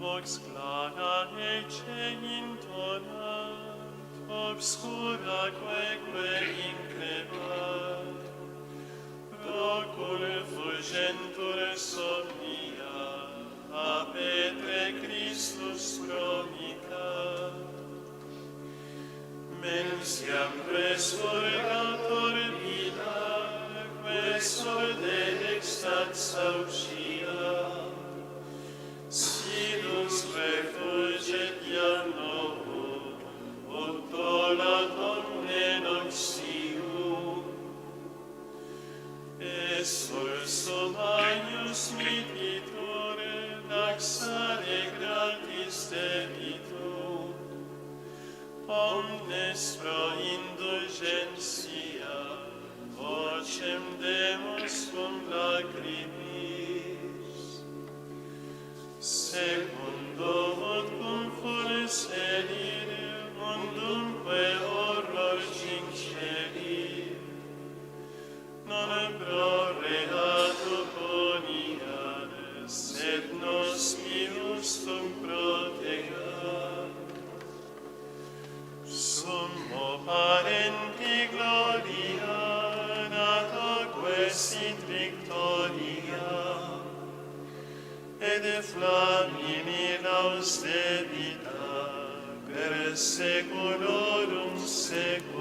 vox clara ecce intonat, obscura queque increbat, procul fugentur somnia, a Petre Christus promitat. Mens iam presurgator vita, quesor de extat saucia, sidus refuget iam novum, uttolat omne noxium. Esor sum agnus mititur, laxare gratis debitum, omnes pro indulgentia, vocem demos cum lacrimis. Secundo ut cum furis elir, mundumque horror cincerit, non pro reato poniat, sed nos minustum protegat. Summo parenti gloria, nataque sit victoria, et flamini laus debita per saeculorum saeculorum.